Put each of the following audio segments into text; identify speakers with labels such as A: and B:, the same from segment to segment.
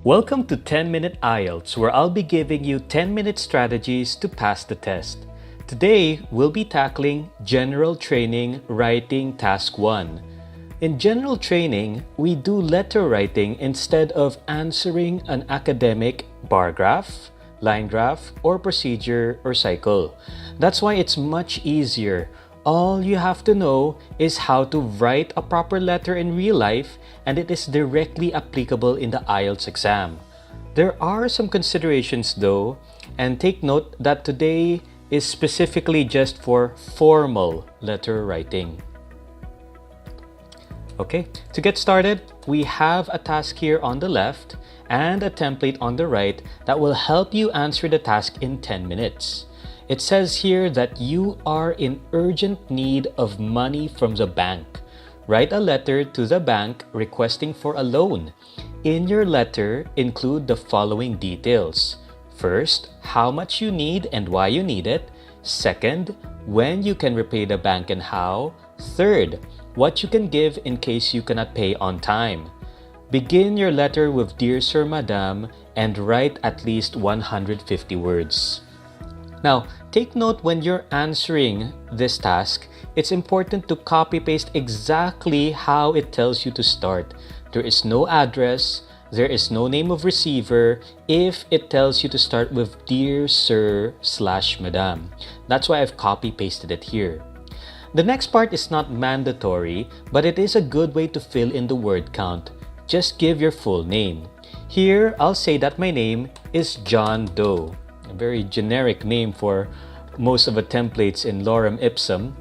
A: Welcome to 10-Minute IELTS, where I'll be giving you 10-minute strategies to pass the test. Today, we'll be tackling General Training Writing Task 1. In General Training, we do letter writing instead of answering an academic bar graph, line graph, or procedure or cycle. That's why it's much easier. All you have to know is how to write a proper letter in real life, and it is directly applicable in the IELTS exam. There are some considerations though, and take note that today is specifically just for formal letter writing. Okay, to get started, we have a task here on the left and a template on the right that will help you answer the task in 10 minutes. It says here that you are in urgent need of money from the bank. Write a letter to the bank requesting for a loan. In your letter, include the following details. First, how much you need and why you need it. Second, when you can repay the bank and how. Third, what you can give in case you cannot pay on time. Begin your letter with Dear Sir, Madam, and write at least 150 words. Now, take note when you're answering this task, it's important to copy-paste exactly how it tells you to start. There is no address, there is no name of receiver if it tells you to start with Dear Sir / Madam. That's why I've copy-pasted it here. The next part is not mandatory, but it is a good way to fill in the word count. Just give your full name. Here, I'll say that my name is John Doe. A very generic name for most of the templates in Lorem Ipsum.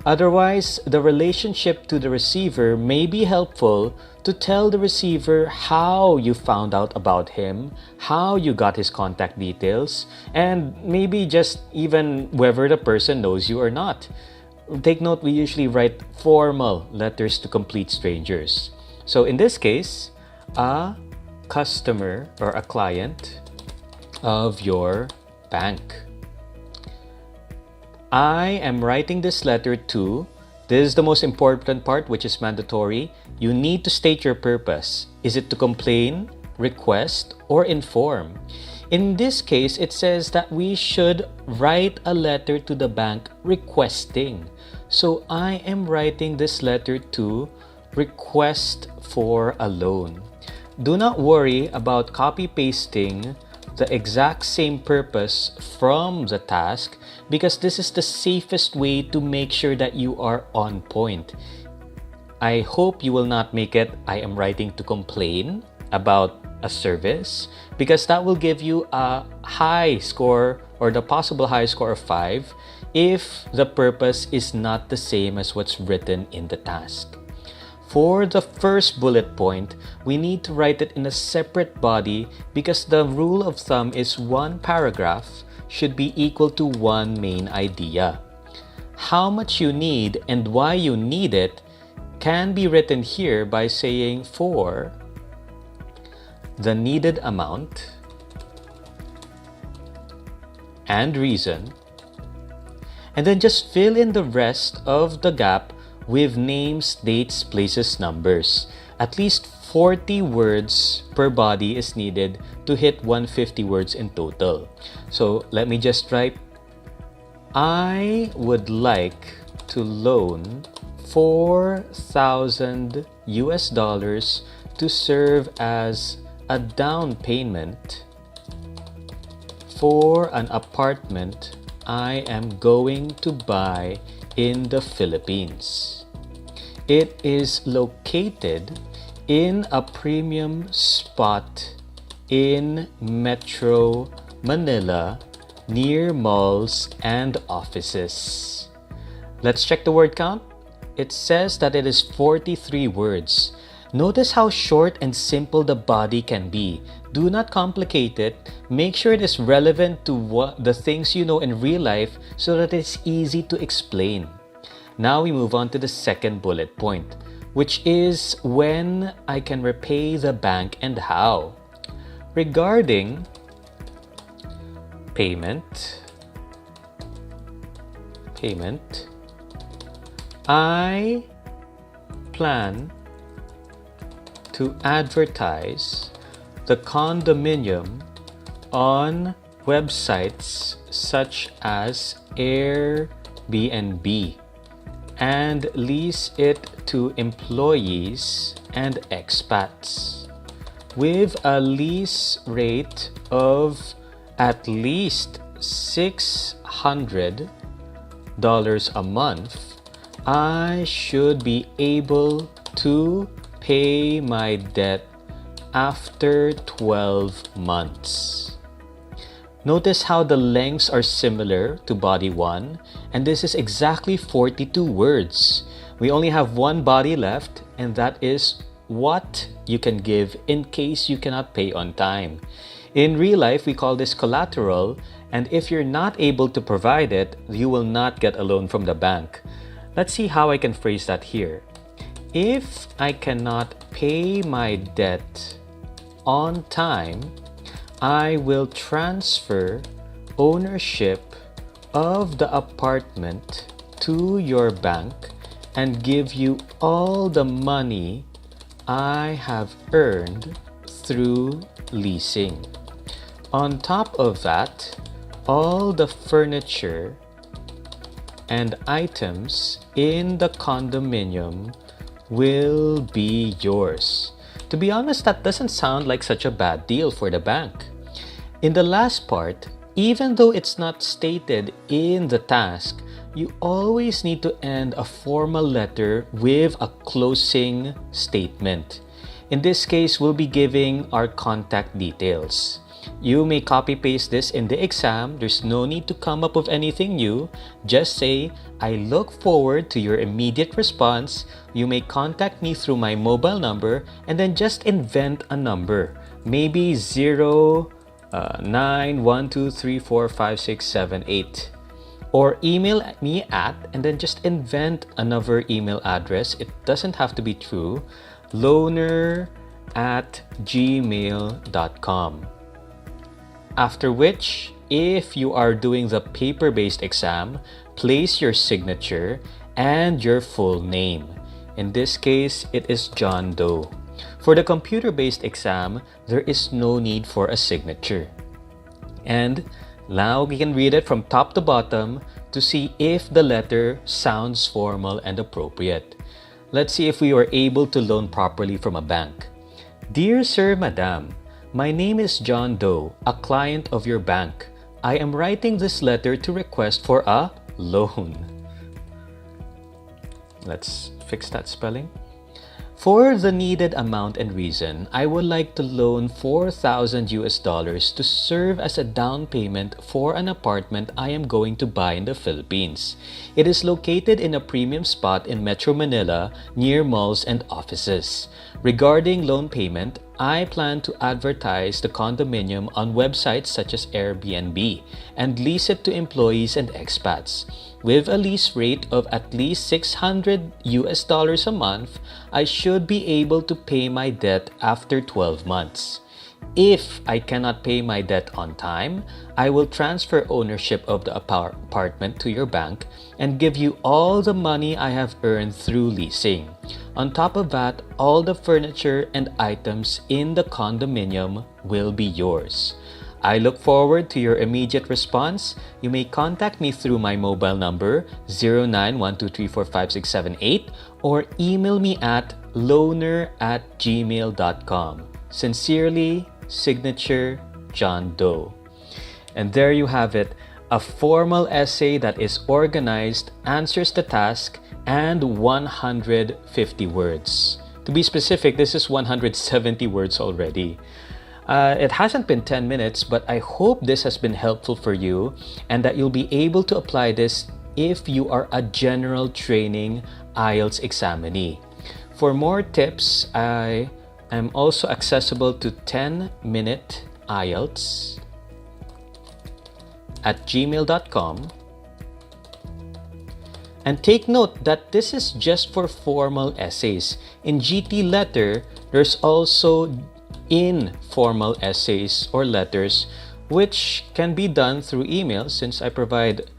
A: Otherwise, the relationship to the receiver may be helpful to tell the receiver how you found out about him, how you got his contact details, and maybe just even whether the person knows you or not. Take note, we usually write formal letters to complete strangers. So in this case, a customer or a client of your bank. I am writing this letter to, this is the most important part, which is mandatory. You need to state your purpose. Is it to complain, request, or inform? In this case, it says that we should write a letter to the bank requesting. So I am writing this letter to request for a loan. Do not worry about copy-pasting the exact same purpose from the task, because this is the safest way to make sure that you are on point. I hope you will not make it, I am writing to complain about a service, because that will give you a high score or the possible high score of 5 if the purpose is not the same as what's written in the task. For the first bullet point, we need to write it in a separate body because the rule of thumb is one paragraph should be equal to one main idea. How much you need and why you need it can be written here by saying for the needed amount and reason, and then just fill in the rest of the gap with names, dates, places, numbers. At least 40 words per body is needed to hit 150 words in total. So let me just write, I would like to loan 4,000 US dollars to serve as a down payment for an apartment I am going to buy in the Philippines. It is located in a premium spot in Metro Manila near malls and offices. Let's check the word count. It says that it is 43 words. Notice how short and simple the body can be. Do not complicate it. Make sure it is relevant to the things you know in real life so that it's easy to explain. Now we move on to the second bullet point, which is when I can repay the bank and how. Regarding payment, I plan to advertise the condominium on websites such as Airbnb and lease it to employees and expats with a lease rate of at least $600 a month, I should be able to pay my debt after 12 months. Notice how the lengths are similar to body 1, and this is exactly 42 words. We only have one body left, and that is what you can give in case you cannot pay on time. In real life, we call this collateral, and if you're not able to provide it, you will not get a loan from the bank. Let's see how I can phrase that here. If I cannot pay my debt on time, I will transfer ownership of the apartment to your bank and give you all the money I have earned through leasing. On top of that, all the furniture and items in the condominium will be yours. To be honest, that doesn't sound like such a bad deal for the bank. In the last part, even though it's not stated in the task, you always need to end a formal letter with a closing statement. In this case, we'll be giving our contact details. You may copy-paste this in the exam. There's no need to come up with anything new. Just say, I look forward to your immediate response. You may contact me through my mobile number and then just invent a number. Maybe 912345678. Or email me at, and then just invent another email address. It doesn't have to be true. loaner@gmail.com. After which, if you are doing the paper-based exam, place your signature and your full name. In this case, it is John Doe. For the computer-based exam, there is no need for a signature. And now we can read it from top to bottom to see if the letter sounds formal and appropriate. Let's see if we were able to loan properly from a bank. Dear Sir, Madam, my name is John Doe, a client of your bank. I am writing this letter to request for a loan. Let's fix that spelling. For the needed amount and reason, I would like to loan $4,000 to serve as a down payment for an apartment I am going to buy in the Philippines. It is located in a premium spot in Metro Manila near malls and offices. Regarding loan payment, I plan to advertise the condominium on websites such as Airbnb and lease it to employees and expats. With a lease rate of at least $600 a month, I should be able to pay my debt after 12 months. If I cannot pay my debt on time, I will transfer ownership of the apartment to your bank and give you all the money I have earned through leasing. On top of that, all the furniture and items in the condominium will be yours. I look forward to your immediate response. You may contact me through my mobile number 0912345678 or email me at loaner@gmail.com. Sincerely, signature John Doe. And there you have it, a formal essay that is organized, answers the task, and 150 words. To be specific, this is 170 words already. It hasn't been 10 minutes, but I hope this has been helpful for you and that you'll be able to apply this if you are a general training IELTS examinee. For more tips, I am also accessible to 10-minute IELTS at gmail.com. And take note that this is just for formal essays. In GT letter, there's also informal essays or letters which can be done through email since I provide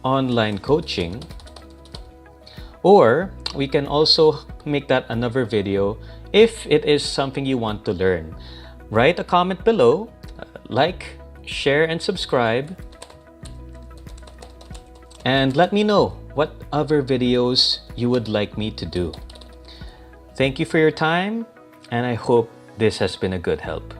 A: online coaching. Or we can also make that another video if it is something you want to learn. Write a comment below, like, share, and subscribe. And let me know what other videos you would like me to do. Thank you for your time, and I hope this has been a good help.